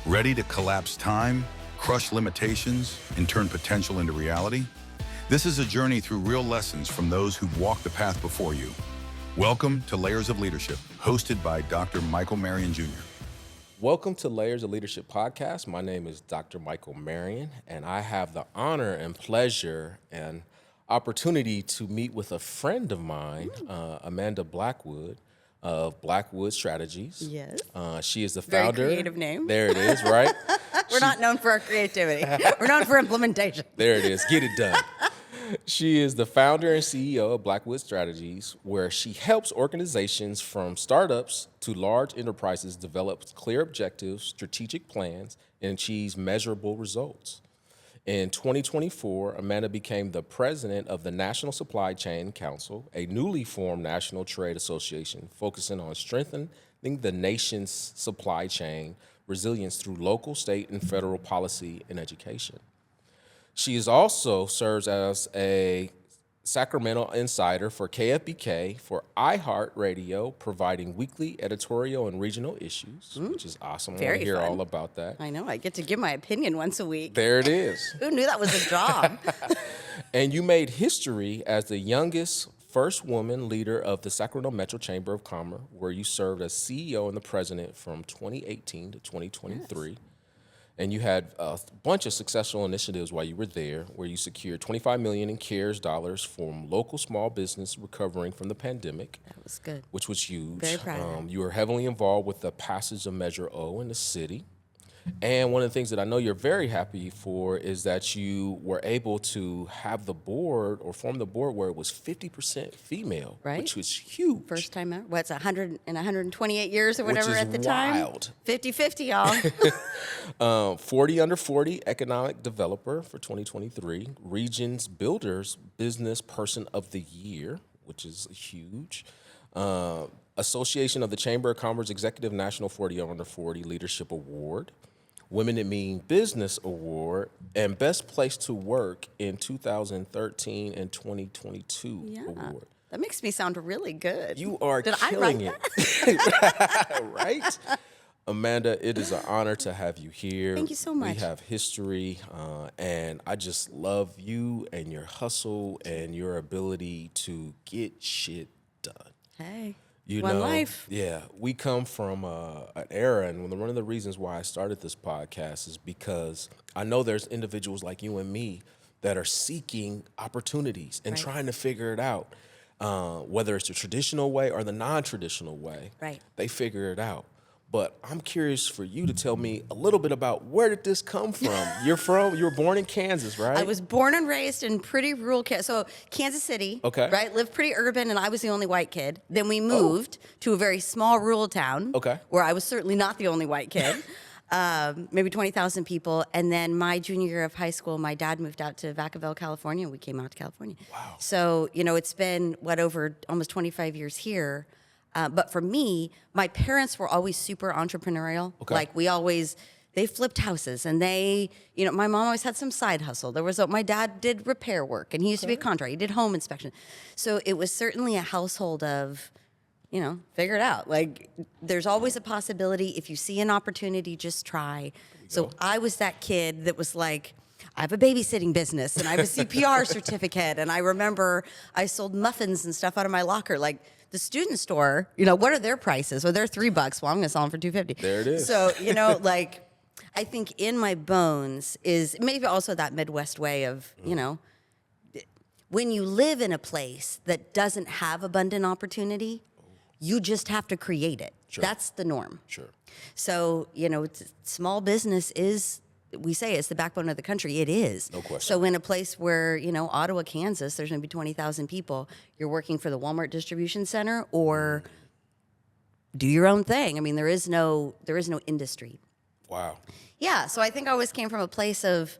Ready to collapse time, crush limitations, and turn potential into reality? This is a journey through real lessons from those who've walked the path before you. Welcome to Layers of Leadership, hosted by Dr. Marion Jr. Welcome to Layers of Leadership podcast. My name is Dr. Michael Marion, and I have the honor and pleasure and opportunity to meet with a friend of mine, Amanda Blackwood of Blackwood Strategies. Yes. She is the founder. Very creative name. There it is, right? We're not known for our creativity. We're known for implementation. There it is. Get it done. She is the founder and CEO of Blackwood Strategies, where she helps organizations from startups to large enterprises develop clear objectives, strategic plans, and achieve measurable results. In 2024, Amanda became the president of the National Supply Chain Council, a newly formed national trade association focusing on strengthening the nation's supply chain resilience through local, state, and federal policy and education. She is also serves as a Sacramento insider for KFBK for iHeartRadio, providing weekly editorial and regional issues, which is awesome. I want to hear all about that. I know. I get to give my opinion once a week. There it is. Who knew that was a job? And you made history as the youngest first woman leader of the Sacramento Metro Chamber of Commerce, where you served as CEO and the president from 2018 to 2023. Yes. And you had a bunch of successful initiatives while you were there, where you secured $25 million in CARES dollars from local small business recovering from the pandemic. That was good. Which was huge. Very proud. You were heavily involved with the passage of Measure O in the city. And one of the things that I know you're very happy for is that you were able to have the board or form the board where it was 50% female, right? Which was huge. First time ever. What's 128 years or whatever at the time? Wild. 50-50, y'all. 40 under 40 economic developer for 2023. Regions Builders Business Person of the Year, which is huge. Association of the Chamber of Commerce Executive National 40 under 40 Leadership Award. Women That Mean Business Award, and Best Place to Work in 2013 and 2022 award. That makes me sound really good. You are Did killing I write it. Right? Amanda, it is an honor to have you here. Thank you so much. We have history, and I just love you and your hustle and your ability to get shit done. Hey. One life. Yeah, we come from an era, and one of the reasons why I started this podcast is because I know there's individuals like you and me that are seeking opportunities and trying to figure it out, whether it's the traditional way or the non-traditional way. Right. They figure it out. But I'm curious for you to tell me a little bit about where did this come from? You were born in Kansas, right? I was born and raised in pretty rural Kansas. So Kansas City, right? Lived pretty urban, and I was the only white kid. Then we moved to a very small rural town, where I was certainly not the only white kid. Maybe 20,000 people. And then my junior year of high school, my dad moved out to Vacaville, California, and we came out to California. Wow. So, it's been, over almost 25 years here. But for me, my parents were always super entrepreneurial. Like they flipped houses, and my mom always had some side hustle. My dad did repair work, and he used to be a contractor. He did home inspection. So it was certainly a household of, figure it out. Like, there's always a possibility. If you see an opportunity, just try. So I was that kid that was like, I have a babysitting business, and I have a CPR certificate. And I remember I sold muffins and stuff out of my locker. Like, the student store, what are their prices? Well, they're $3. Well, I'm going to sell them for $2.50. There it is. So, I think in my bones is maybe also that Midwest way of, when you live in a place that doesn't have abundant opportunity, you just have to create it. Sure. That's the norm. Sure. So, small business is, we say it's the backbone of the country. It is. No question. So in a place where, Ottawa, Kansas, there's going to be 20,000 people, you're working for the Walmart distribution center or do your own thing. I mean, there is no industry. Wow. Yeah. So I think I always came from a place of,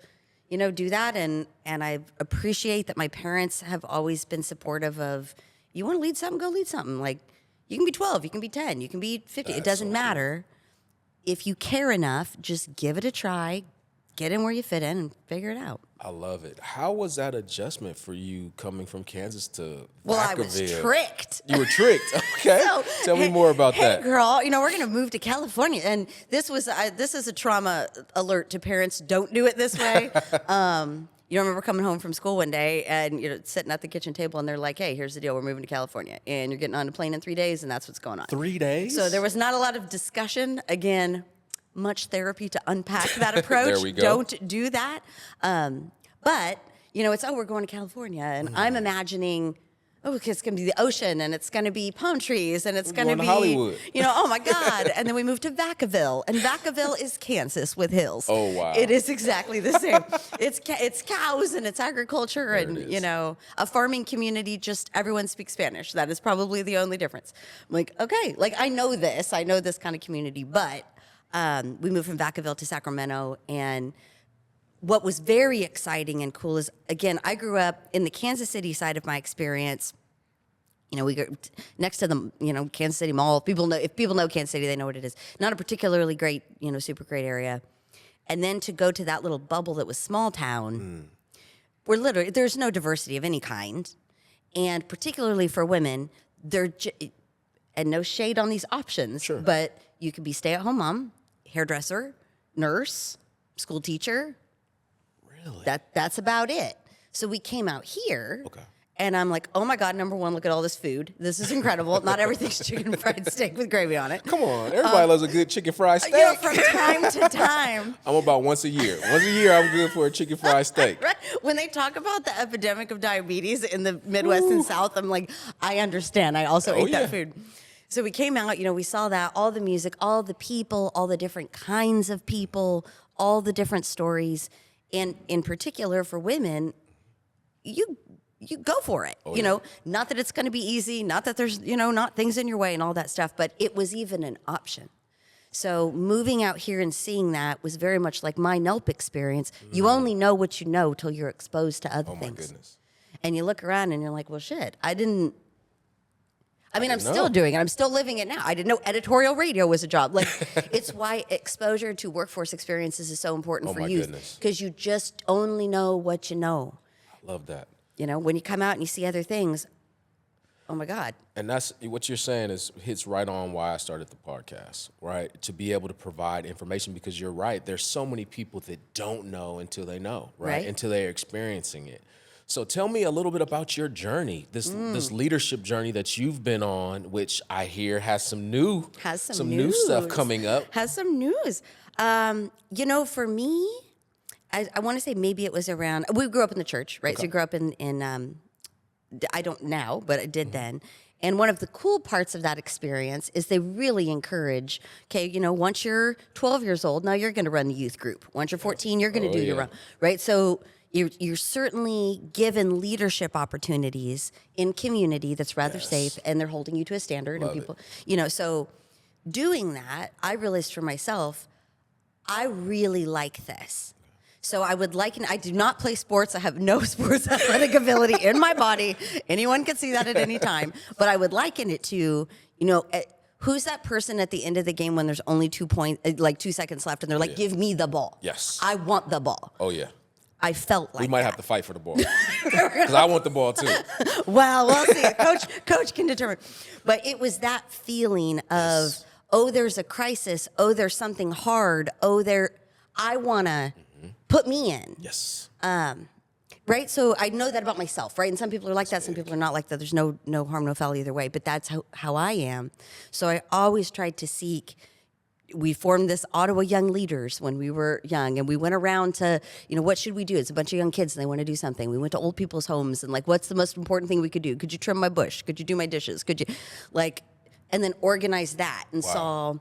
do that. And I appreciate that my parents have always been supportive of, you want to lead something, go lead something. Like, you can be 12, you can be 10, you can be 50. It doesn't matter. If you care enough, just give it a try. get in where you fit in and figure it out. I love it. How was that adjustment for you coming from Kansas to Well, I Vacaville? was tricked. You were tricked. Okay. So, Tell me more about hey, that. Girl, we're going to move to California. And this is a trauma alert to parents. Don't do it this way. You remember coming home from school one day and sitting at the kitchen table and they're like, hey, here's the deal. We're moving to California and you're getting on a plane in 3 days and that's what's going on. 3 days? So there was not a lot of discussion. Again, much therapy to unpack that approach. There we go. Don't do that. But, it's, we're going to California. And I'm imagining, it's going to be the ocean and it's going to be palm trees and it's going to be, Hollywood. Oh my God. And then we moved to Vacaville. And Vacaville is Kansas with hills. Oh, wow. It is exactly the same. It's cows and it's agriculture and, a farming community, just everyone speaks Spanish. That is probably the only difference. I'm like, okay, I know this kind of community, but we moved from Vacaville to Sacramento, and what was very exciting and cool is, again, I grew up in the Kansas City side of my experience. We go next to the, Kansas City Mall. If people know Kansas City, they know what it is. Not a particularly great, super great area. And then to go to that little bubble that was small town, where literally there's no diversity of any kind, and particularly for women, and no shade on these options, Sure. but you could be stay-at-home mom, hairdresser, nurse, school teacher. Really? That's about it. So we came out here. Okay. And I'm like, oh my God, number one, look at all this food. This is incredible. Not everything's chicken fried steak with gravy on it. Come on. Everybody loves a good chicken fried steak. From time to time. I'm about once a year. Once a year, I'm good for a chicken fried steak. Right? When they talk about the epidemic of diabetes in the Midwest and South, I'm like, I understand. I also ate that food. So we came out, we saw that, all the music, all the people, all the different kinds of people, all the different stories. And in particular for women, you go for it. Not that it's going to be easy, not that there's, not things in your way and all that stuff, but it was even an option. So moving out here and seeing that was very much like my NELP experience. You only know what you know till you're exposed to other things. Oh my goodness. And you look around and you're like, well, shit, I'm still doing it. I'm still living it now. I didn't know editorial radio was a job. It's why exposure to workforce experiences is so important for youth. Because you just only know what you know. I love that. When you come out and you see other things, oh my God. And that's what you're saying hits right on why I started the podcast, right? To be able to provide information, because you're right. There's so many people that don't know until they know, right? Until they're experiencing it. So tell me a little bit about your journey, this leadership journey that you've been on, which I hear has some new stuff coming up. Has some news. For me, I want to say maybe it was around. We grew up in the church, right? Okay. So we grew up in I don't now, but I did then. And one of the cool parts of that experience is they really encourage, once you're 12 years old, now you're going to run the youth group. Once you're 14, you're going to do your own, right? So you're certainly given leadership opportunities in community that's rather safe, and they're holding you to a standard. Love and people, so doing that, I realized for myself, I really like this. So I would I do not play sports. I have no sports athletic ability in my body. Anyone can see that at any time. But I would liken it to, who's that person at the end of the game when there's only 2 seconds left and they're like, give me the ball. Yes. I want the ball. Oh, yeah. I felt like we might have to fight for the ball because I want the ball too. Well, we'll see. Coach can determine. But it was that feeling of, there's a crisis. There's something hard. I want to put me in. Yes. Right? So I know that about myself, right? And some people are like that. Some people are not like that. There's no harm, no foul either way. But that's how I am. So I always tried to seek. We formed this Ottawa Young Leaders when we were young, and we went around to, what should we do? It's a bunch of young kids, and they want to do something. We went to old people's homes, and what's the most important thing we could do? Could you trim my bush? Could you do my dishes? Could you, and then organize that and saw,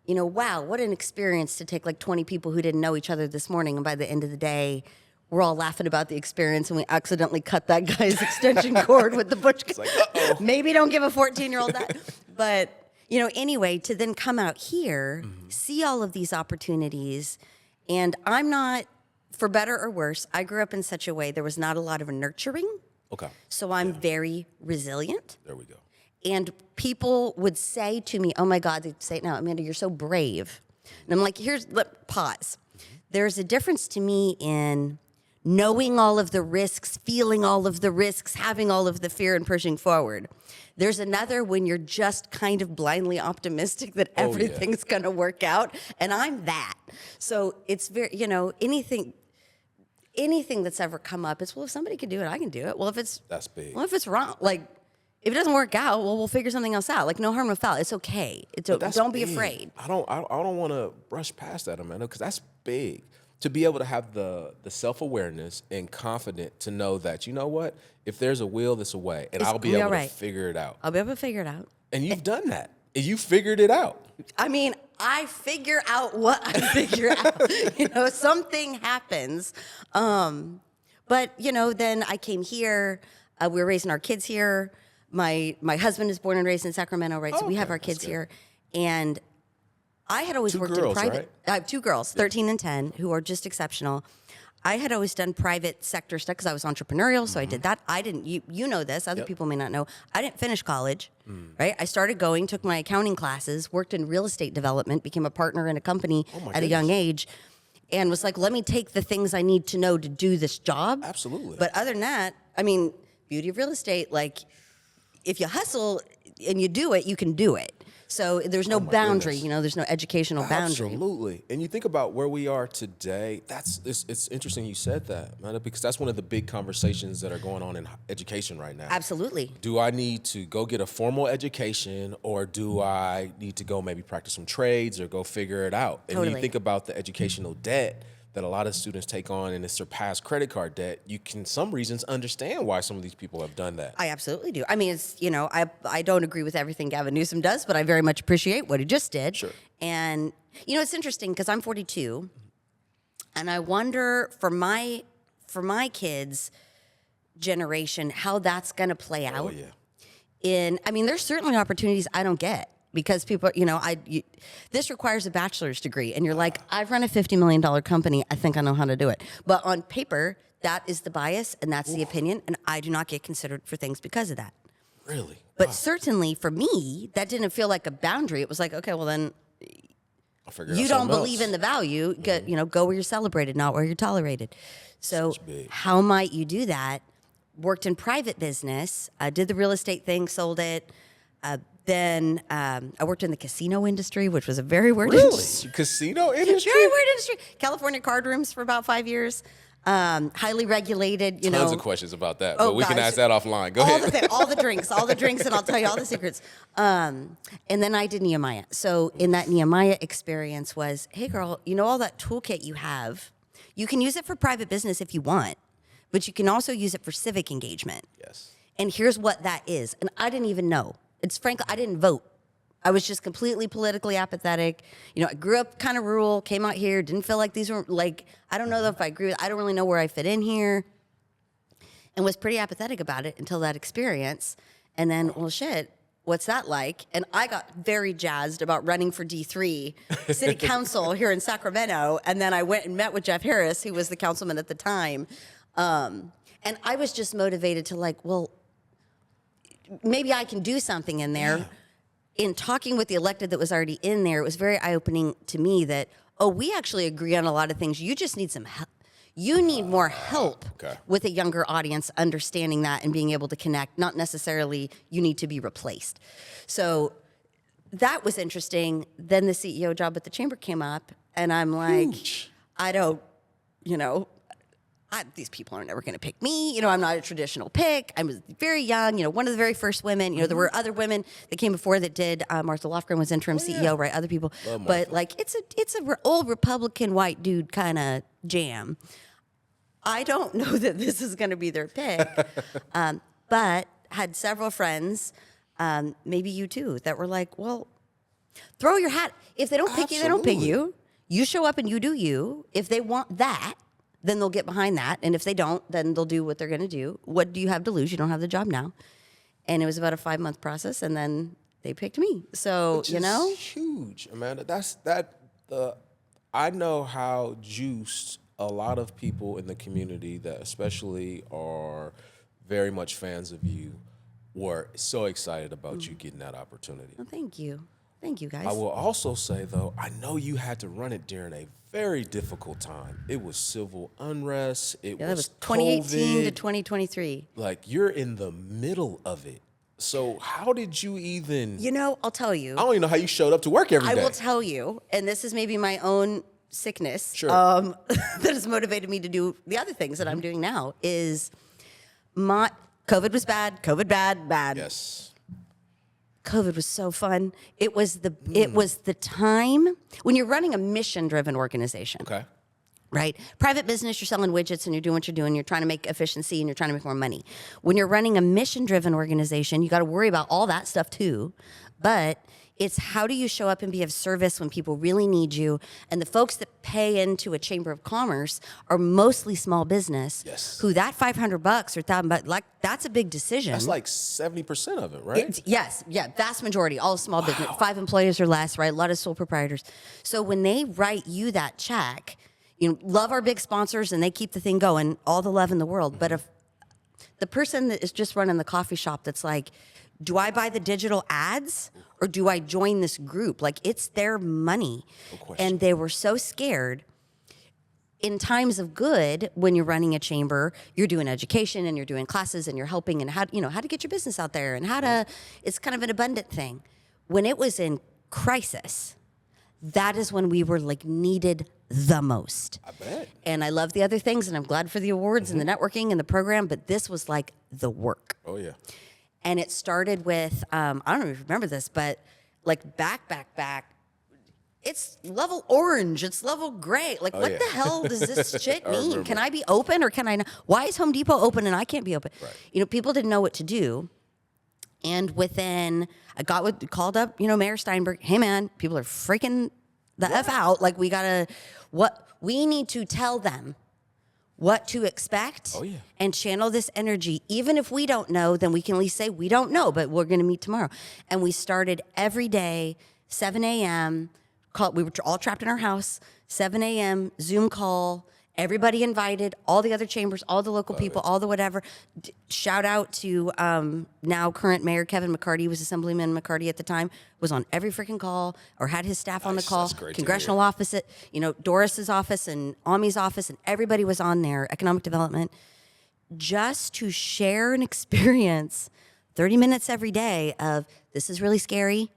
wow, what an experience to take 20 people who didn't know each other this morning, and by the end of the day, we're all laughing about the experience, and we accidentally cut that guy's extension cord with the bush. Maybe don't give a 14-year-old that, but. Anyway, to then come out here, see all of these opportunities, and I'm not, for better or worse, I grew up in such a way there was not a lot of nurturing. Okay. So I'm very resilient. There we go. And people would say to me, oh my God, they'd say, now, Amanda, you're so brave. And I'm like, pause. there's a difference to me in knowing all of the risks, feeling all of the risks, having all of the fear and pushing forward. There's another when you're just kind of blindly optimistic that everything's going to work out. And I'm that. So it's very, anything that's ever come up is, well, if somebody can do it, I can do it. Well, That's big. Well, if it's wrong, like, if it doesn't work out, well, we'll figure something else out. Like, no harm, no foul. It's okay. Don't be afraid. I don't want to brush past that, Amanda, because that's big. To be able to have the self-awareness and confident to know that, you know what, if there's a will, there's a way, and I'll be able to figure it out. I'll be able to figure it out. And you've done that. And you figured it out. I mean, I figure out what I figure out. Something happens. But, then I came here. We were raising our kids here. My husband is born and raised in Sacramento, right? So we have our kids here. And I had always worked in private. Right? I have 2 girls, 13 and 10, who are just exceptional. I had always done private sector stuff because I was entrepreneurial, so I did that. I didn't, you know this, other people may not know. I didn't finish college, right? I started going, took my accounting classes, worked in real estate development, became a partner in a company at a young age, and was like, let me take the things I need to know to do this job. Absolutely. But other than that, I mean, beauty of real estate, like, if you hustle and you do it, you can do it. So there's no boundary, there's no educational boundary. Absolutely. And you think about where we are today, it's interesting you said that, Amanda, because that's one of the big conversations that are going on in education right now. Absolutely. Do I need to go get a formal education, or do I need to go maybe practice some trades or go figure it out? And when you think about the educational debt that a lot of students take on and it's surpassed credit card debt, you can, some reasons, understand why some of these people have done that. I absolutely do. I mean, it's, I don't agree with everything Gavin Newsom does, but I very much appreciate what he just did. Sure. And, it's interesting because I'm 42, and I wonder for my kids' generation how that's going to play out. Oh, yeah. There's certainly opportunities I don't get. Because people, this requires a bachelor's degree. And you're like, I've run a $50 million company. I think I know how to do it. But on paper, that is the bias and that's the opinion. And I do not get considered for things because of that. Really? But certainly for me, that didn't feel like a boundary. It was like, okay, well then you don't believe in the value. Go where you're celebrated, not where you're tolerated. So how might you do that? Worked in private business, did the real estate thing, sold it. Then I worked in the casino industry, which was a very weird industry. Casino industry? Very weird industry. California card rooms for about 5 years. Highly regulated, Tons of questions about that, but we can ask that offline. Go ahead. All the drinks, and I'll tell you all the secrets. And then I did Nehemiah. So in that Nehemiah experience was, hey girl, all that toolkit you have, you can use it for private business if you want, but you can also use it for civic engagement. Yes. And here's what that is. And I didn't even know. It's frankly, I didn't vote. I was just completely politically apathetic. I grew up kind of rural, came out here, didn't feel like these were I don't know if I agree with, I don't really know where I fit in here, and was pretty apathetic about it until that experience. And then, well, shit, what's that like? And I got very jazzed about running for D3 city council here in Sacramento. And then I went and met with Jeff Harris, who was the councilman at the time. And I was just motivated to maybe I can do something in there. Yeah. In talking with the elected that was already in there, it was very eye-opening to me that, we actually agree on a lot of things. You just need some help. You need more help with a younger audience understanding that and being able to connect, not necessarily you need to be replaced. So that was interesting. Then the CEO job at the chamber came up, and I'm like, I don't, these people are never going to pick me. I'm not a traditional pick. I was very young, one of the very first women. There were other women that came before that did. Martha Lofgren was interim CEO, right? Other people. But it's a old Republican white dude kind of jam. I don't know that this is going to be their pick. But had several friends, maybe you too, that were like, well, throw your hat. If they don't pick you, they don't pick you. You show up and you do you. If they want that, then they'll get behind that. And if they don't, then they'll do what they're going to do. What do you have to lose? You don't have the job now. And it was about a 5-month process, and then they picked me. So, Which is huge, Amanda. I know how juiced a lot of people in the community that especially are very much fans of you were so excited about you getting that opportunity. Well, thank you. Thank you, guys. I will also say, though, I know you had to run it during a very difficult time. It was civil unrest. It Yeah, that was was 2018 COVID. to 2023. Like, you're in the middle of it. So how did you even? You know, I'll tell you. I don't even know how you showed up to work every day. I will tell you, and this is maybe my own sickness Sure. that has motivated me to do the other things that I'm doing now. Is COVID was bad. COVID bad. Yes. COVID was so fun. It was the time when you're running a mission-driven organization. Okay. Right? Private business, you're selling widgets and you're doing what you're doing. You're trying to make efficiency and you're trying to make more money. When you're running a mission-driven organization, you got to worry about all that stuff too. But it's how do you show up and be of service when people really need you? And the folks that pay into a chamber of commerce are mostly small business. Yes. Who that $500 or $1,000, like that's a big decision. That's like 70% of it, right? Yes, vast majority, all small business, 5 employees or less, right? A lot of sole proprietors. So when they write you that check, you know, love our big sponsors and they keep the thing going, all the love in the world. But if the person that is just running the coffee shop that's like, do I buy the digital ads or do I join this group? Like, it's their money. No question. And they were so scared. In times of good, when you're running a chamber, you're doing education and you're doing classes and you're helping and how to get your business out there and it's kind of an abundant thing. When it was in crisis, that is when we were like needed the most. I bet. And I love the other things and I'm glad for the awards and the networking and the program, but this was like the work. Oh, yeah. And it started with, I don't know if you remember this, but like back, it's level orange, it's level gray. Like, what the hell does this shit mean? Can I be open or can I not? Why is Home Depot open and I can't be open? Right. You know, people didn't know what to do. And I called up, Mayor Steinberg, hey man, people are freaking the F out. Like we need to tell them what to expect and channel this energy. Even if we don't know, then we can at least say, we don't know, but we're going to meet tomorrow. And we started every day, 7 a.m. We were all trapped in our house, 7 a.m. Zoom call, everybody invited, all the other chambers, all the local people, all the whatever. Shout out to now current Mayor Kevin McCarty, was Assemblyman McCarty at the time, was on every freaking call or had his staff on the call. That's great. Congressional office, Doris's office and Ami's office, and everybody was on there, economic development, just to share an experience, 30 minutes every day of this is really scary,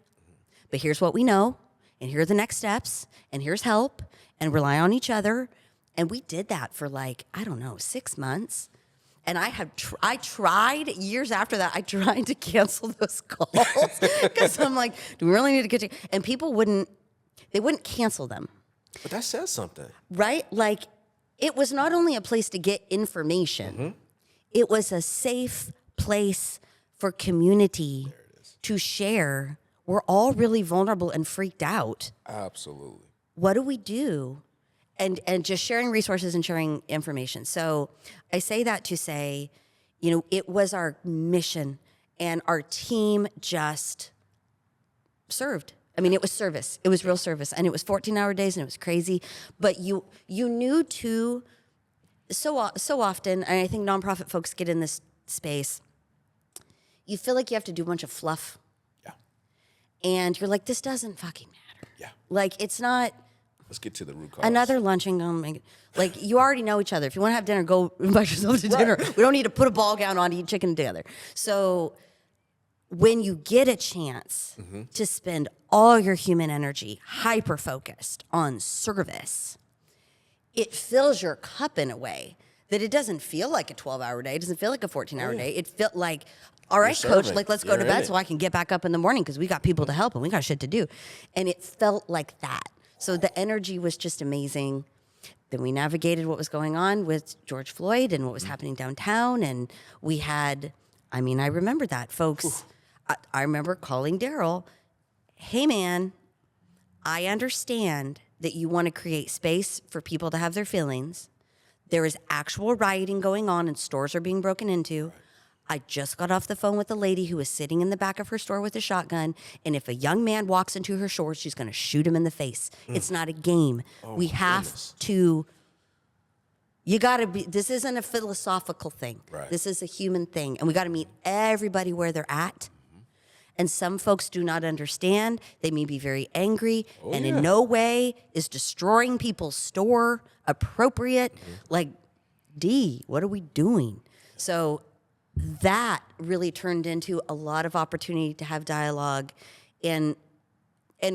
but here's what we know, and here are the next steps, and here's help, and rely on each other. And we did that for 6 months. And I tried years after that, I tried to cancel those calls because I'm like, do we really need to get to, and people wouldn't cancel them. But that says something. Right? Like, it was not only a place to get information, it was a safe place for community to share. We're all really vulnerable and freaked out. Absolutely. What do we do? And just sharing resources and sharing information. So I say that to say, it was our mission and our team just served. I mean, it was service. It was real service. And it was 14-hour days and it was crazy. But you knew too, so often, and I think nonprofit folks get in this space, you feel like you have to do a bunch of fluff. Yeah. And you're like, this doesn't fucking matter. Yeah. Like, it's not... Let's get to the root cause. Another luncheon, like you already know each other. If you want to have dinner, go invite yourself to dinner. We don't need to put a ball gown on to eat chicken together. So when you get a chance to spend all your human energy hyper-focused on service, it fills your cup in a way that it doesn't feel like a 12-hour day. It doesn't feel like a 14-hour day. It felt like, all right, coach, like let's go to bed so I can get back up in the morning because we got people to help and we got shit to do. And it felt like that. So the energy was just amazing. Then we navigated what was going on with George Floyd and what was happening downtown. And we had, I remember that, folks. I remember calling Daryl, hey, man, I understand that you want to create space for people to have their feelings. There is actual rioting going on and stores are being broken into. I just got off the phone with a lady who was sitting in the back of her store with a shotgun, and if a young man walks into her store, she's going to shoot him in the face. It's not a game. We have to, this isn't a philosophical thing. Right. This is a human thing, and we got to meet everybody where they're at. And some folks do not understand. They may be very angry and in no way is destroying people's store appropriate. Like, what are we doing? So that really turned into a lot of opportunity to have dialogue and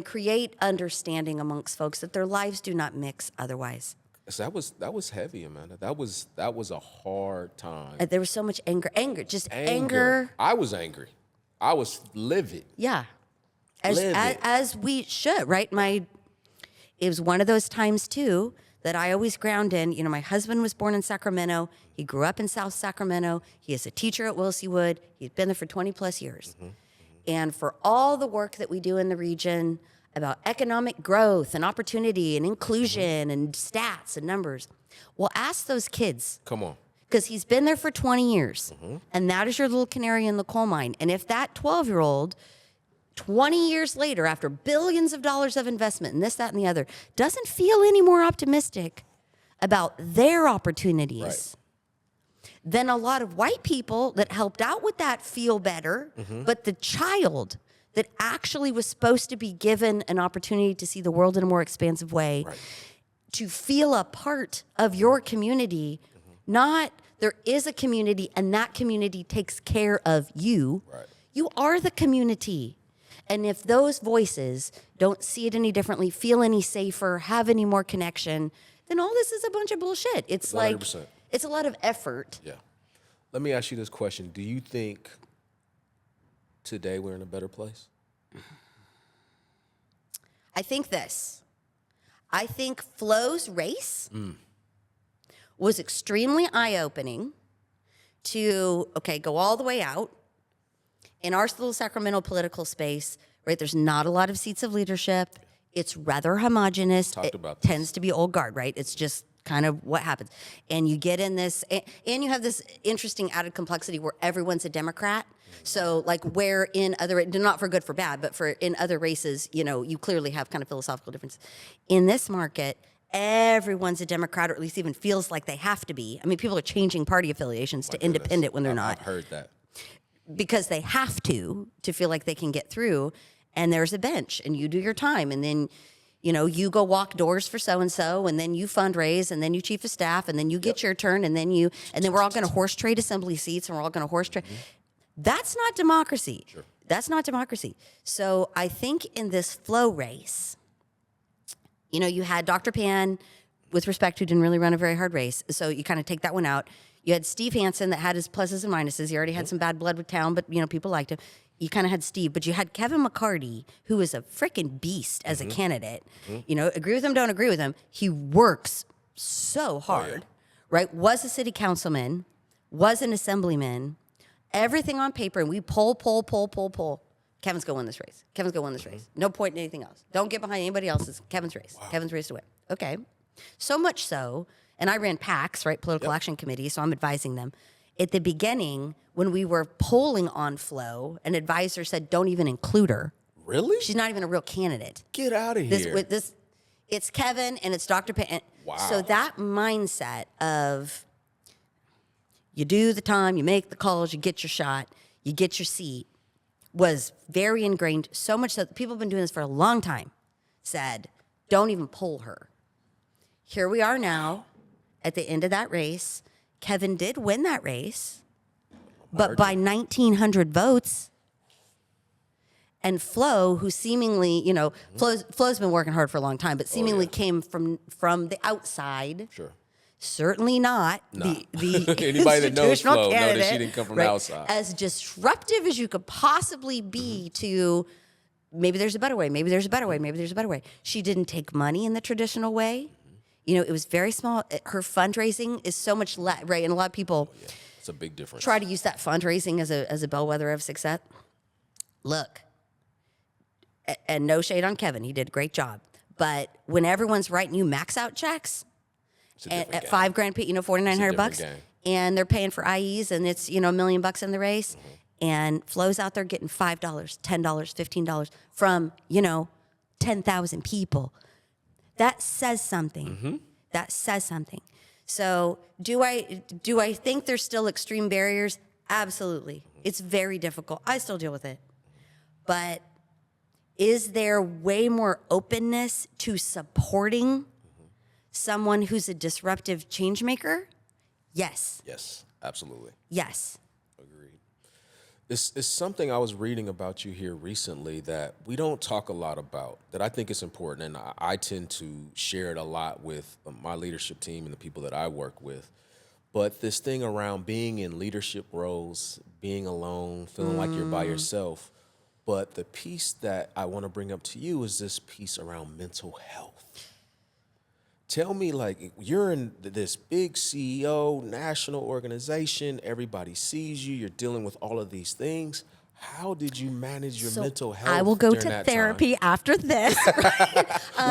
create understanding amongst folks that their lives do not mix otherwise. So that was heavy, Amanda. That was a hard time. There was so much anger. I was angry. I was livid. Yeah, as we should, right? It was one of those times too that I always ground in. You know, my husband was born in Sacramento. He grew up in South Sacramento. He is a teacher at Wilsey Wood. He's been there for 20 plus years. And for all the work that we do in the region about economic growth and opportunity and inclusion and stats and numbers, well, ask those kids. Come on. Because he's been there for 20 years. And that is your little canary in the coal mine. And if that 12-year-old, 20 years later, after billions of dollars of investment and this, that, and the other, doesn't feel any more optimistic about their opportunities than a lot of white people that helped out with that feel better, but the child that actually was supposed to be given an opportunity to see the world in a more expansive way, to feel a part of your community, not there is a community and that community takes care of you. You are the community. And if those voices don't see it any differently, feel any safer, have any more connection, then all this is a bunch of bullshit. It's 100%. like, it's a lot of effort. Yeah. Let me ask you this question. Do you think today we're in a better place? I think this. I think Flo's race was extremely eye-opening to, go all the way out. In our little Sacramento political space, right, there's not a lot of seats of leadership. It's rather homogenous. Talked about it this. tends to be old guard, right? It's just kind of what happens. And you get in this, and you have this interesting added complexity where everyone's a Democrat. So like where in other, not for good, for bad, but for in other races, you clearly have kind of philosophical differences. In this market, everyone's a Democrat, or at least even feels like they have to be. I mean, people are changing party affiliations to independent when they're not. I've heard that. Because they have to feel like they can get through. And there's a bench, and you do your time, and then you go walk doors for so-and-so, and then you fundraise, and then you chief of staff, and then you get your turn, and then we're all going to horse trade assembly seats, and we're all going to horse trade. That's not democracy. Sure. That's not democracy. So I think in this Flo race, you had Dr. Pan, with respect, who didn't really run a very hard race. So you kind of take that one out. You had Steve Hansen that had his pluses and minuses. He already had some bad blood with town, but people liked him. You kind of had Steve, but you had Kevin McCarty, who was a freaking beast as a candidate. Agree with him, don't agree with him. He works so hard, right? Was a city councilman, was an assemblyman, everything on paper, and we poll. Kevin's going to win this race. Kevin's going to win this race. No point in anything else. Don't get behind anybody else's. Kevin's race. Wow. Kevin's race to win. Okay. So much so, and I ran PACs, right? Political Action Committee, so I'm advising them. At the beginning, when we were polling on Flo, an advisor said, don't even include her. Really? She's not even a real candidate. Get out of here. It's Kevin and it's Dr. Pan. Wow. So that mindset of you do the time, you make the calls, you get your shot, you get your seat, was very ingrained, so much so that people have been doing this for a long time, said, don't even poll her. Here we are now at the end of that race. Kevin did win that race, but by 1,900 votes. And Flo, who seemingly, Flo's been working hard for a long time, but seemingly came from the outside. Sure. Certainly not the Anybody that knows institutional Flo know candidate, that she didn't come from the outside. As disruptive as you could possibly be to maybe there's a better way, maybe there's a better way, maybe there's a better way. She didn't take money in the traditional way. It was very small. Her fundraising is so much less, right? And a lot of people it's a big difference. Try to use that fundraising as a bellwether of success. Look, and no shade on Kevin. He did a great job. But when everyone's writing you max out checks at $5,000, $4,900, and they're paying for IEs, and it's $1 million in the race, and Flo's out there getting $5, $10, $15 from 10,000 people. That says something. That says something. So do I think there's still extreme barriers? Absolutely. It's very difficult. I still deal with it. But is there way more openness to supporting someone who's a disruptive change maker? Yes. Yes, absolutely. Yes. Agreed. It's something I was reading about you here recently that we don't talk a lot about, that I think is important, and I tend to share it a lot with my leadership team and the people that I work with. But this thing around being in leadership roles, being alone, feeling like you're by yourself. But the piece that I want to bring up to you is this piece around mental health. Tell me, like, you're in this big CEO, national organization, everybody sees you, you're dealing with all of these things. How did you manage your mental health? I will go during to that therapy after this.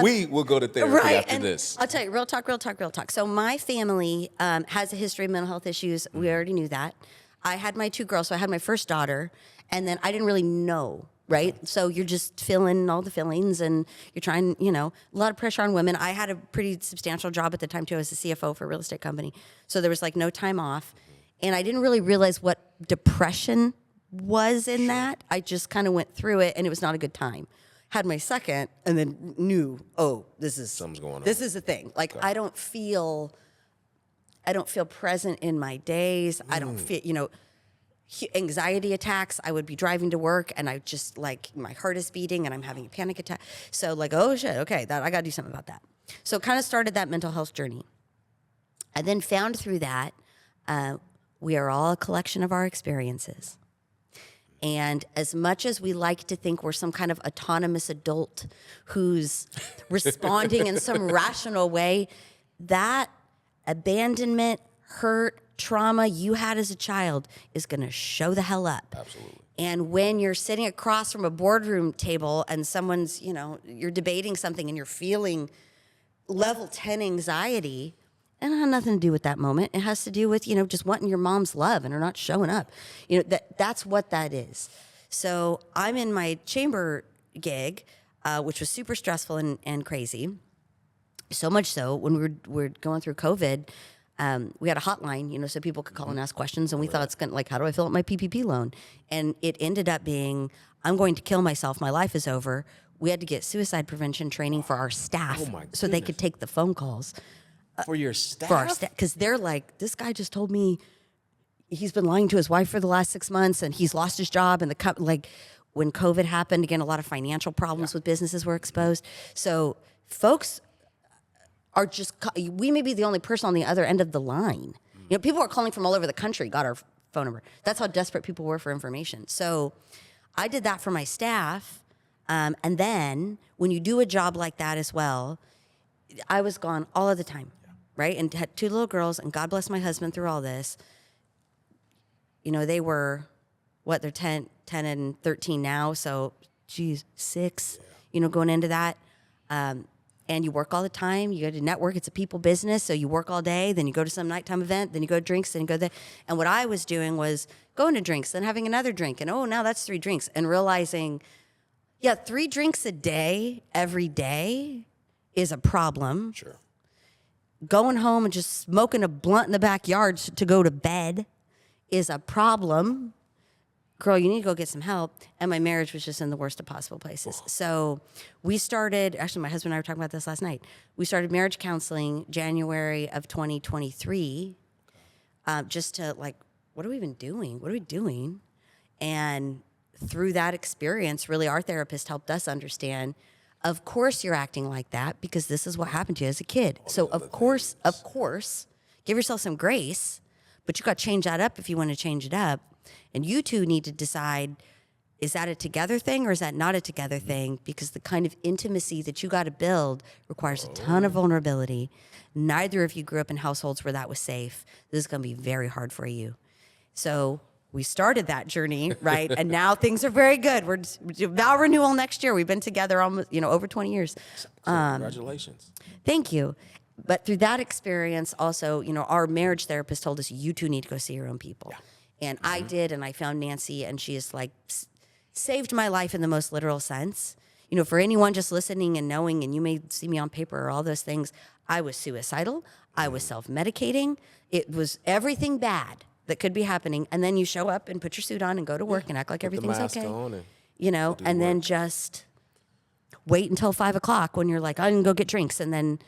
We will go to therapy after and this. I'll tell you, real talk. So my family has a history of mental health issues. We already knew that. I had my 2 girls, so I had my first daughter, and then I didn't really know, right? So you're just feeling all the feelings, and you're trying, a lot of pressure on women. I had a pretty substantial job at the time, too. I was a CFO for a real estate company. So there was, like, no time off. And I didn't really realize what depression was in that. I just kind of went through it, and it was not a good time. Had my second, and then knew, Something's going on. This is a thing. Like, I don't feel present in my days. I don't feel, anxiety attacks. I would be driving to work, and I just, like, my heart is beating, and I'm having a panic attack. So, like, oh shit, okay, that I got to do something about that. So, it kind of started that mental health journey. I then found through that we are all a collection of our experiences. And as much as we like to think we're some kind of autonomous adult who's responding in some rational way, that abandonment, hurt, trauma you had as a child is going to show the hell up. Absolutely. And when you're sitting across from a boardroom table and someone's, you're debating something and you're feeling level 10 anxiety, and it had nothing to do with that moment. It has to do with, just wanting your mom's love and her not showing up. That's what that is. So I'm in my chamber gig, which was super stressful and crazy. So much so, when we were going through COVID, we had a hotline, so people could call and ask questions. And we thought, how do I fill out my PPP loan? And it ended up being, I'm going to kill myself. My life is over. We had to get suicide prevention training for our staff so they could take the phone calls. For your staff? For our staff, because they're like, this guy just told me he's been lying to his wife for the last 6 months, and he's lost his job. And when COVID happened, again, a lot of financial problems with businesses were exposed. So folks are we may be the only person on the other end of the line. People are calling from all over the country, got our phone number. That's how desperate people were for information. So I did that for my staff. And then when you do a job like that as well, I was gone all of the time. Right? And had 2 little girls, and God bless my husband through all this. They were, they're 10 and 13 now, so, 6, going into that. And you work all the time. You go to network. It's a people business, so you work all day, then you go to some nighttime event, then you go to drinks, then you go there. And what I was doing was going to drinks, then having another drink, and now that's 3 drinks, and realizing, 3 drinks a day, every day, is a problem. Sure. Going home and just smoking a blunt in the backyard to go to bed is a problem. Girl, you need to go get some help. And my marriage was just in the worst of possible places. So we started, actually my husband and I were talking about this last night. We started marriage counseling January of 2023, just to what are we even doing? What are we doing? And through that experience, really our therapist helped us understand, of course you're acting like that because this is what happened to you as a kid. So of course, give yourself some grace, but you got to change that up if you want to change it up. And you two need to decide, is that a together thing or is that not a together thing? Because the kind of intimacy that you got to build requires a ton of vulnerability. Neither of you grew up in households where that was safe. This is going to be very hard for you. So we started that journey, right? And now things are very good. We're vow renewal next year. We've been together almost, over 20 years. Congratulations. Thank you. But through that experience also, our marriage therapist told us, you two need to go see your own people. Yeah. And I did, and I found Nancy, and she is saved my life in the most literal sense. For anyone just listening and knowing, and you may see me on paper or all those things, I was suicidal. I was self-medicating. It was everything bad that could be happening, and then you show up and put your suit on and go to work and act like everything's okay. On and and then just wait until 5 o'clock when you're like, I can go get drinks, and then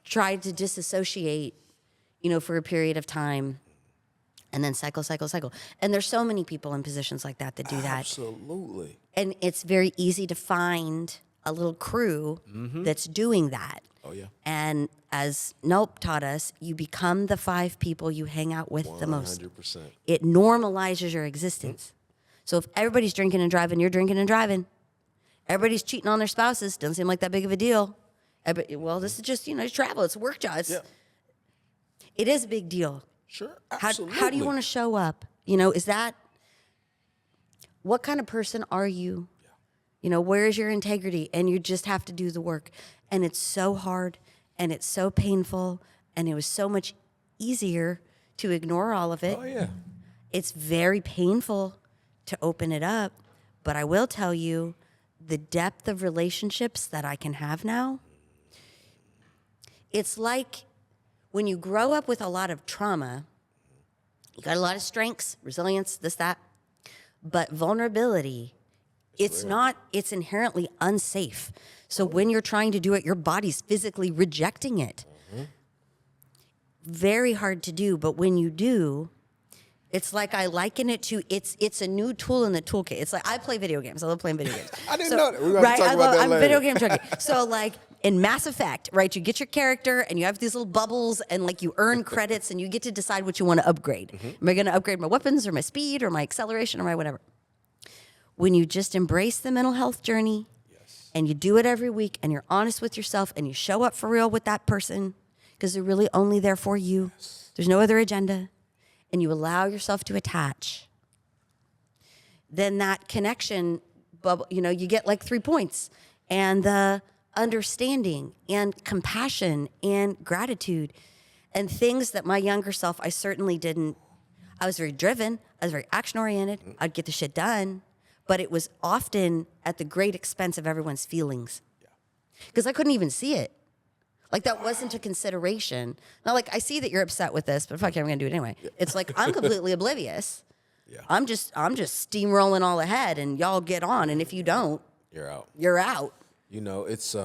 try to disassociate, for a period of time, and then cycle. And there's so many people in positions like that do that. Absolutely. And it's very easy to find a little crew that's doing that. Oh, yeah. And as Nope taught us, you become the 5 people you hang out with the most. 100%. It normalizes your existence. So if everybody's drinking and driving, you're drinking and driving. Everybody's cheating on their spouses. Doesn't seem like that big of a deal. Well, this is just, it's travel. It's a work job. It is a big deal. Sure, absolutely. How do you want to show up? What kind of person are you? Where is your integrity? And you just have to do the work. And it's so hard, and it's so painful, and it was so much easier to ignore all of it. Oh, yeah. It's very painful to open it up, but I will tell you the depth of relationships that I can have now. It's like when you grow up with a lot of trauma, you got a lot of strengths, resilience, this, that, but vulnerability, it's inherently unsafe. So when you're trying to do it, your body's physically rejecting it. Very hard to do, but when you do, it's like I liken it to it's a new tool in the toolkit. It's like I play video games. I love playing video games. I didn't know that. We're going to talk about that later. I'm a video game junkie. So like in Mass Effect, right? You get your character and you have these little bubbles and like you earn credits and you get to decide what you want to upgrade. Am I going to upgrade my weapons or my speed or my acceleration or my whatever? When you just embrace the mental health journey and you do it every week and you're honest with yourself and you show up for real with that person because they're really only there for you. There's no other agenda. And you allow yourself to attach, then that connection bubble, you get like 3 points. And the understanding and compassion and gratitude and things that my younger self, I certainly didn't. I was very driven. I was very action-oriented. I'd get the shit done. But it was often at the great expense of everyone's feelings. Because I couldn't even see it. Like that wasn't a consideration. Not like I see that you're upset with this, but fuck it, I'm gonna do it anyway. It's like I'm completely oblivious. Yeah. I'm just steamrolling all ahead, and y'all get on. And if you don't, you're out. You're out. It's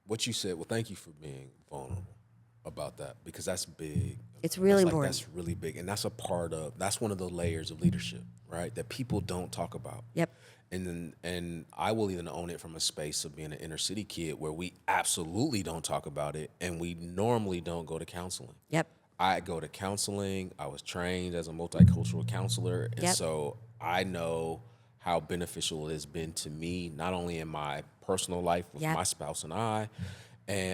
what you said. Well, thank you for being vulnerable about that because that's big. It's really important. That's really big, and that's that's one of the layers of leadership, right? That people don't talk about. Yep. And I will even own it from a space of being an inner city kid where we absolutely don't talk about it, and we normally don't go to counseling. Yep. I go to counseling. I was trained as a multicultural counselor, and so I know how beneficial it has been to me, not only in my personal life with my spouse and I,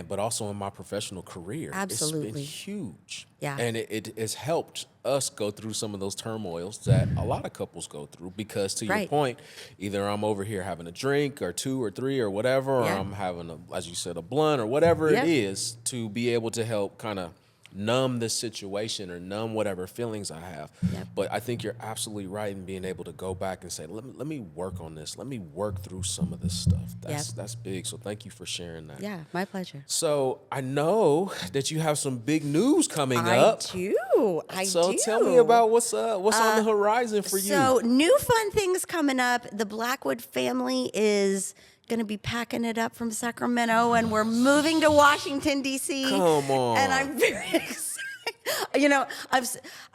but also in my professional career. Absolutely. It's been huge. Yeah. And it has helped us go through some of those turmoils that a lot of couples go through because to your point, either I'm over here having a drink or 2 or 3 or whatever, or I'm having, as you said, a blunt or whatever it is to be able to help kind of numb this situation or numb whatever feelings I have. But I think you're absolutely right in being able to go back and say, let me work on this. Let me work through some of this stuff. That's big. So thank you for sharing that. Yeah, my pleasure. So I know that you have some big news coming up. I do. So tell me about what's on the horizon for you. So new fun things coming up. The Blackwood family is going to be packing it up from Sacramento, and we're moving to Washington, D.C. Come on. And I'm very excited.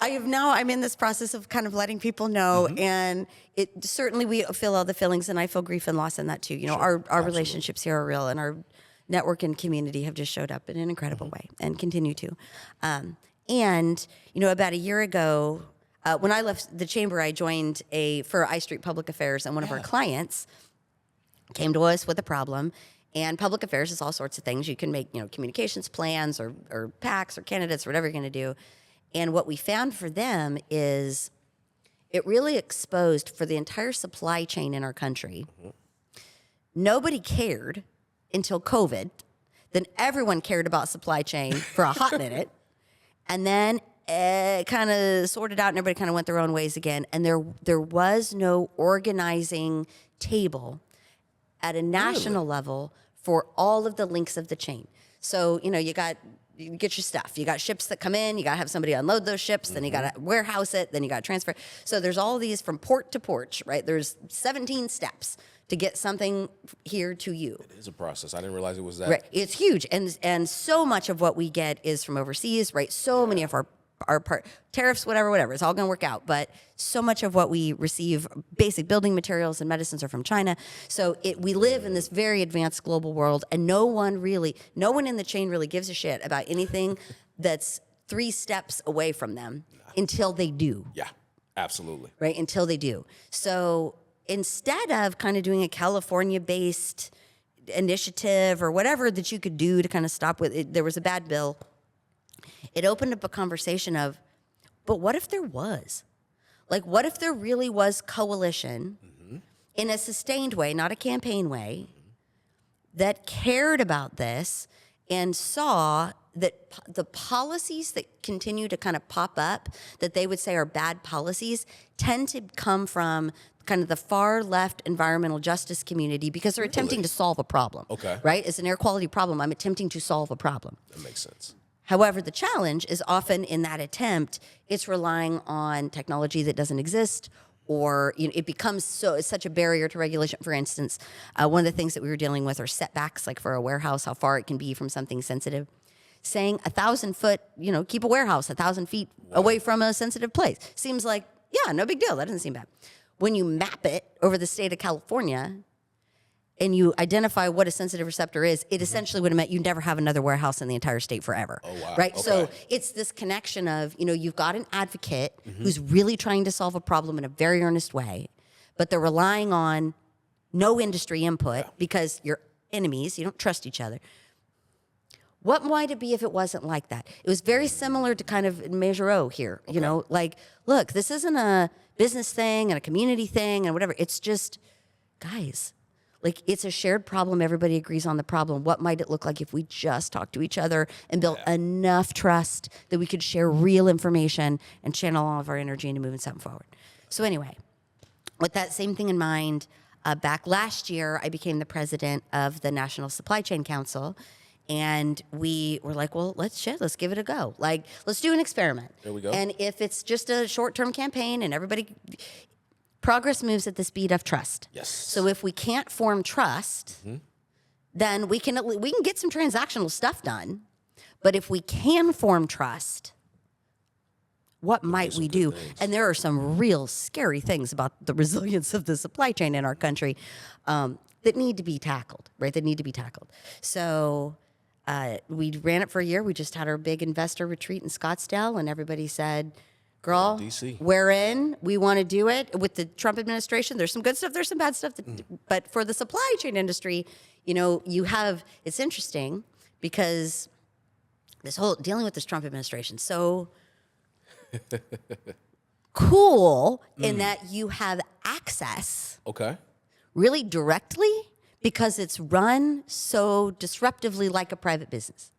I'm in this process of kind of letting people know, and it certainly we feel all the feelings, and I feel grief and loss in that too. Our relationships here are real, and our network and community have just showed up in an incredible way and continue to. About a year ago, when I left the chamber, I joined for I Street Public Affairs, and one of our clients came to us with a problem. And public affairs is all sorts of things. You can make, communications plans or PACs or candidates or whatever you're going to do. And what we found for them is it really exposed for the entire supply chain in our country. Nobody cared until COVID. Then everyone cared about supply chain for a hot minute. And then it kind of sorted out and everybody kind of went their own ways again. And there was no organizing table at a national level for all of the links of the chain. So, you get your stuff. You got ships that come in. You got to have somebody unload those ships. Then you got to warehouse it. Then you got to transfer. So there's all these from port to porch, right? There's 17 steps to get something here to you. It is a process. I didn't realize it was that. Right. It's huge. And so much of what we get is from overseas, right? So many of our tariffs, whatever, it's all going to work out. But so much of what we receive, basic building materials and medicines, are from China. So we live in this very advanced global world, and no one in the chain really gives a shit about anything that's 3 steps away from them until they do. Yeah, absolutely. Right, until they do. So instead of kind of doing a California-based initiative or whatever that you could do to kind of stop with it, there was a bad bill. It opened up a conversation of, but what if there was? Like, what if there really was coalition in a sustained way, not a campaign way, that cared about this and saw that the policies that continue to kind of pop up that they would say are bad policies tend to come from kind of the far left environmental justice community because they're attempting to solve a problem. Okay. Right? It's an air quality problem. I'm attempting to solve a problem. That makes sense. However, the challenge is often in that attempt, it's relying on technology that doesn't exist, or it becomes it's such a barrier to regulation. For instance, one of the things that we were dealing with are setbacks, like for a warehouse, how far it can be from something sensitive. Saying 1,000 foot, keep a warehouse 1,000 feet away from a sensitive place seems like, yeah, no big deal. That doesn't seem bad. When you map it over the state of California, and you identify what a sensitive receptor is, it essentially would have meant you'd never have another warehouse in the entire state forever. Oh, wow. Right? Okay. So it's this connection of, you've got an advocate who's really trying to solve a problem in a very earnest way, but they're relying on no industry input because you're enemies, you don't trust each other. What might it be if it wasn't like that? It was very similar to kind of Measure O here, like, look, this isn't a business thing and a community thing and whatever. It's just, guys, like, it's a shared problem. Everybody agrees on the problem. What might it look like if we just talk to each other and built enough trust that we could share real information and channel all of our energy into moving something forward? So anyway, with that same thing in mind, back last year, I became the president of the National Supply Chain Council. And we were like, well, let's give it a go. Like, let's do an experiment. There we go. And if it's just a short-term campaign and progress moves at the speed of trust. Yes. So if we can't form trust, then we can get some transactional stuff done. But if we can form trust, what might we do? And there are some real scary things about the resilience of the supply chain in our country that need to be tackled, right? That need to be tackled. So we ran it for a year. We just had our big investor retreat in Scottsdale, and everybody said, girl, DC. We're in. We want to do it. With the Trump administration, there's some good stuff, there's some bad stuff. But for the supply chain industry, it's interesting because this whole dealing with this Trump administration, so cool in that you have access really directly because it's run so disruptively like a private business.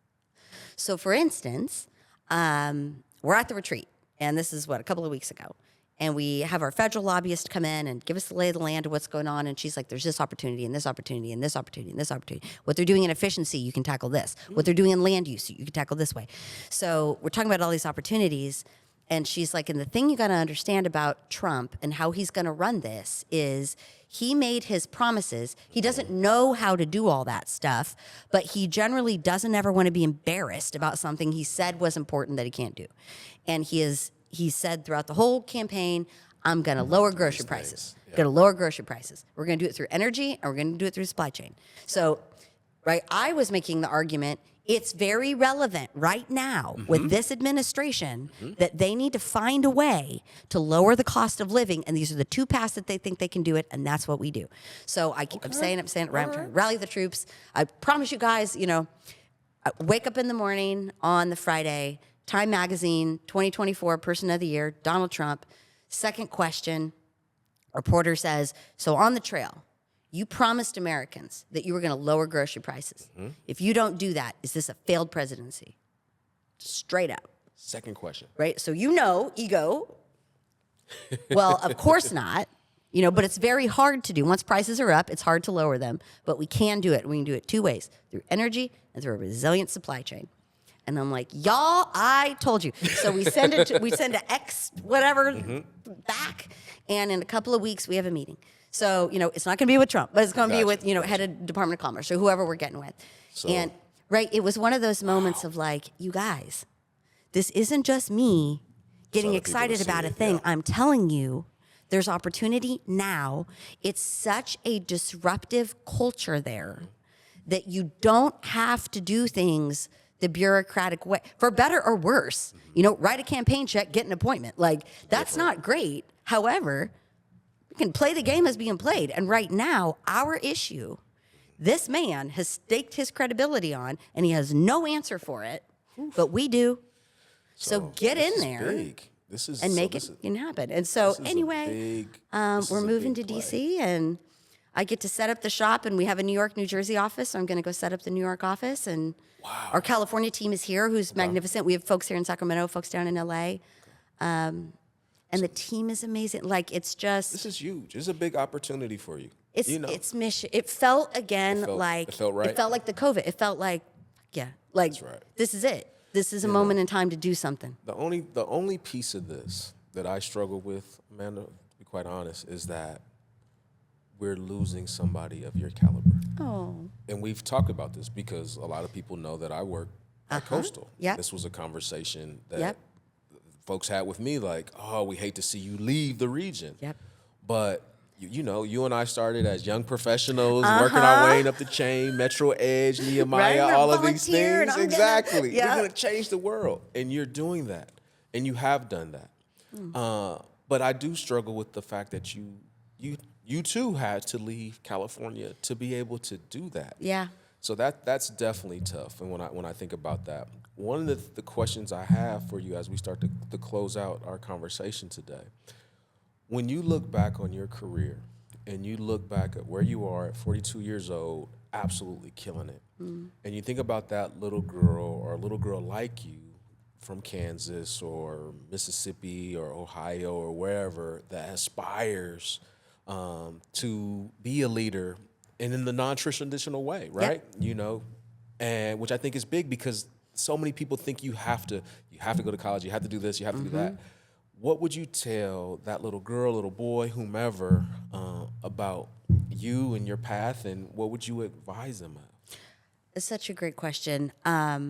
So for instance, we're at the retreat. And this is a couple of weeks ago. And we have our federal lobbyist come in and give us the lay of the land of what's going on. And she's like, there's this opportunity and this opportunity and this opportunity and this opportunity. What they're doing in efficiency, you can tackle this. What they're doing in land use, you can tackle this way. So we're talking about all these opportunities. And she's like, and the thing you got to understand about Trump and how he's going to run this is he made his promises. He doesn't know how to do all that stuff, but he generally doesn't ever want to be embarrassed about something he said was important that he can't do. And he said throughout the whole campaign, I'm going to lower grocery prices. Going to lower grocery prices. We're going to do it through energy, and we're going to do it through supply chain. So, right, I was making the argument, it's very relevant right now with this administration that they need to find a way to lower the cost of living, and these are the 2 paths that they think they can do it, and that's what we do. So I'm saying it, I'm trying to rally the troops. I promise you guys, I wake up in the morning on the Friday, Time Magazine, 2024 Person of the Year, Donald Trump. Second question, reporter says, so on the trail, you promised Americans that you were going to lower grocery prices. If you don't do that, is this a failed presidency? Straight up. Second question. Right? So ego. Well, of course not. but it's very hard to do. Once prices are up, it's hard to lower them, but we can do it. We can do it two ways, through energy and through a resilient supply chain. And I'm like, y'all, I told you. So we send a X whatever back, and in a couple of weeks we have a meeting. So, it's not going to be with Trump, but it's going to be with, head of Department of Commerce or whoever we're getting with. So, and it was one of those moments of like, you guys, this isn't just me getting excited about a thing. I'm telling you, there's opportunity now. It's such a disruptive culture there that you don't have to do things the bureaucratic way, for better or worse. Write a campaign check, get an appointment. Like, that's not great. However, we can play the game as being played. And right now, our issue, this man has staked his credibility on, and he has no answer for it, but we do. So get in there and make it happen. And so anyway, we're moving to DC, and I get to set up the shop, and we have a New York, New Jersey office. So I'm going to go set up the New York office, and our California team is here, who's magnificent. We have folks here in Sacramento, folks down in LA. And the team is amazing. Like, it's just... This is huge. It's a big opportunity for you. It's mission. It felt like... It felt right? It felt like the COVID. It felt like, That's right. This is it. This is a moment in time to do something. The only piece of this that I struggle with, Amanda, to be quite honest, is that we're losing somebody of your caliber. Oh. And we've talked about this because a lot of people know that I work at Coastal. Yep. This was a conversation that folks had with me, like, oh, we hate to see you leave the region. Yep. But, you and I started as young professionals, working our way up the chain, Metro Edge, Nehemiah, all of these things. Exactly. We're going to change the world. And you're doing that. And you have done that. But I do struggle with the fact that you too had to leave California to be able to do that. Yeah. So that's definitely tough. And when I think about that, one of the questions I have for you as we start to close out our conversation today, when you look back on your career and you look back at where you are at 42 years old, absolutely killing it, and you think about that little girl or a little girl like you from Kansas or Mississippi or Ohio or wherever that aspires to be a leader and in the non-traditional way, right? And which I think is big because so many people think you have to go to college, you have to do this, you have to do that. What would you tell that little girl, little boy, whomever, about you and your path, and what would you advise them of? It's such a great question. I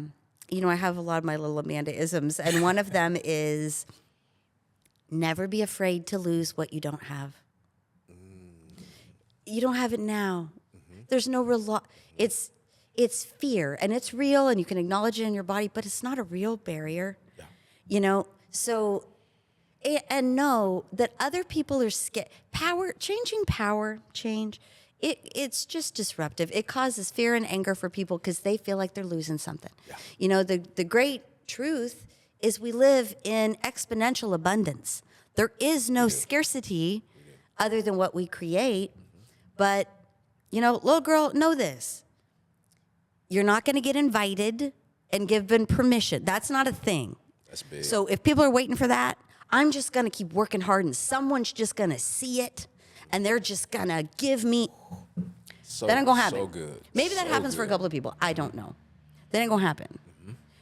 have a lot of my little Amanda-isms, and one of them is never be afraid to lose what you don't have. You don't have it now. There's no real it's fear, and it's real, and you can acknowledge it in your body, but it's not a real barrier. So, and know that other people are scared. Change, it's just disruptive. It causes fear and anger for people because they feel like they're losing something. The great truth is we live in exponential abundance. There is no scarcity other than what we create. But, little girl, know this. You're not going to get invited and given permission. That's not a thing. That's big. So if people are waiting for that, I'm just going to keep working hard, and someone's just going to see it, and they're just going to give me. That ain't going to happen. So good. Maybe that happens for a couple of people. I don't know. That ain't going to happen.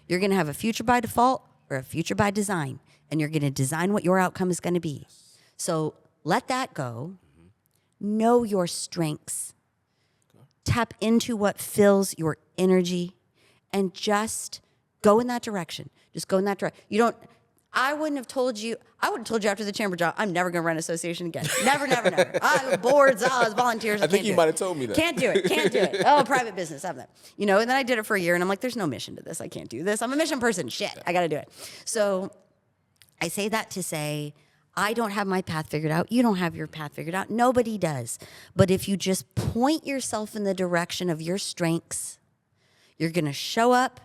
You're going to have a future by default or a future by design, and you're going to design what your outcome is going to be. So let that go. Know your strengths. Tap into what fills your energy and just go in that direction. Just go in that direction. I would have told you after the chamber job, I'm never going to run an association again. Never. Boards, volunteers. I think you might have told me that. Can't do it. Oh, private business, have that. And then I did it for a year, and I'm like, there's no mission to this. I can't do this. I'm a mission person. Shit, I got to do it. So I say that to say, I don't have my path figured out. You don't have your path figured out. Nobody does. But if you just point yourself in the direction of your strengths, you're going to show up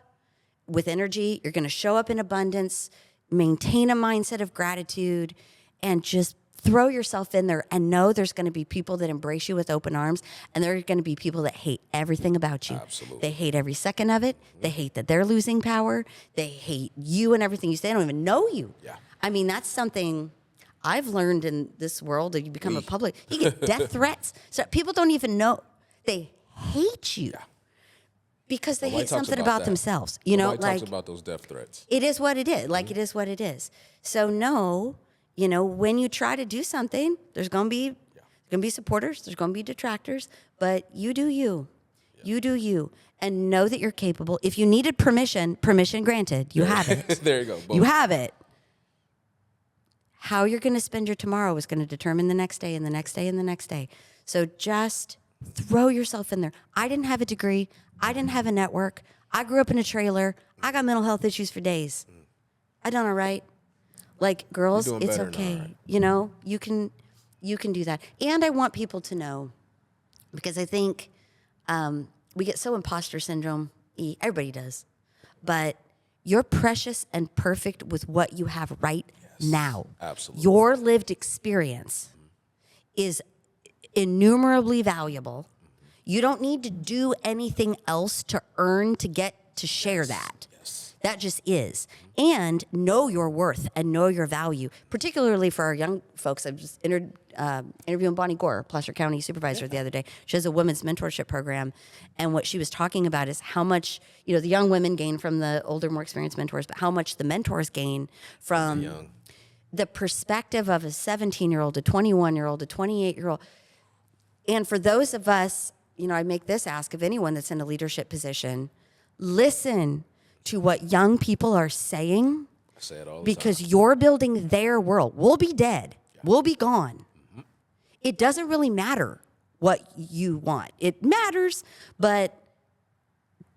with energy. You're going to show up in abundance, maintain a mindset of gratitude, and just throw yourself in there and know there's going to be people that embrace you with open arms, and there are going to be people that hate everything about you. Absolutely. They hate every second of it. They hate that they're losing power. They hate you and everything you say. They don't even know you. Yeah. I mean, that's something I've learned in this world that you become a public, you get death threats. So people don't even know. They hate you because they Nobody hate talks something about about that. themselves. Nobody Like talks about those death threats. it is what it is. Like it is what it is. So no, when you try to do something, there's gonna be supporters, there's gonna be detractors, but you do you. You do you. And know that you're capable. If you needed permission granted. You have it. There you go. Boom. You have it. How you're going to spend your tomorrow is going to determine the next day and the next day and the next day. So just throw yourself in there. I didn't have a degree. I didn't have a network. I grew up in a trailer. I got mental health issues for days. I done all right. Like, girls, You're doing it's better okay. now, right? You can do that. And I want people to know, because I think we get so imposter syndrome. Everybody does. But you're precious and perfect with what you have right now. Absolutely. Your lived experience is innumerably valuable. You don't need to do anything else to earn to get to share that. Yes. That just is. And know your worth and know your value, particularly for our young folks. I just interviewing Bonnie Gore, Placer County Supervisor, the other day. She has a women's mentorship program. And what she was talking about is how much, the young women gain from the older, more experienced mentors, but how much the mentors gain from the perspective of a 17-year-old, a 21-year-old, a 28-year-old. And for those of us, I make this ask of anyone that's in a leadership position, listen to what young people are saying. I say it all the because time. you're building their world. We'll be dead. Yeah. We'll be gone. Mm-hmm. It doesn't really matter what you want. It matters, but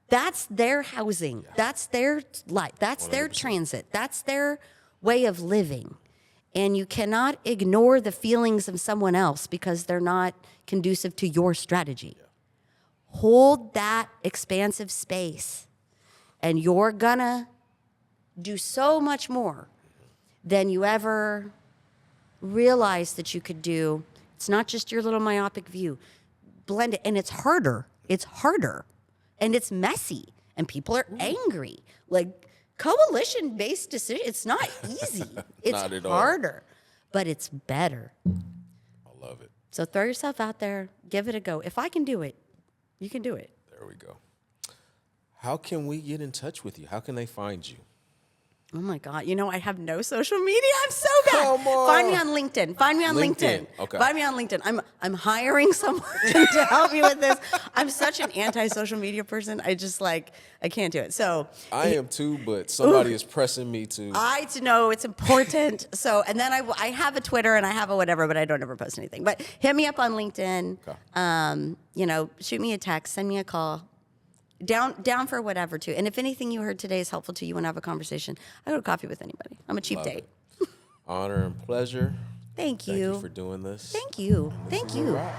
that's their housing. Yeah. That's their life. That's 100%. Their transit. That's their way of living. And you cannot ignore the feelings of someone else because they're not conducive to your strategy. Yeah. Hold that expansive space, and you're gonna do so much more than you ever realized that you could do. It's not just your little myopic view. Blend it, and it's harder. It's harder, and it's messy, and people are angry. Like, coalition-based decision, it's not easy. It's Not at all. harder, but it's better. I love it. So throw yourself out there. Give it a go. If I can do it, you can do it. There we go. How can we get in touch with you? How can they find you? Oh my God. I have no social media. I'm so bad. Come on. Find me on LinkedIn. Find me on LinkedIn. Okay. Find me on LinkedIn. I'm hiring someone to help me with this. I'm such an anti-social media person. I can't do it. So I am too, but somebody is pressing me to. I know it's important. So, and then I have a Twitter and I have a whatever, but I don't ever post anything. But hit me up on LinkedIn. Okay. Shoot me a text, send me a call. Down for whatever, too. And if anything you heard today is helpful to you, want to have a conversation, I go to coffee with anybody. I'm a cheap date. Honor and pleasure. Thank you. Thank you for doing this. Thank you. And this Thank is a you. wrap.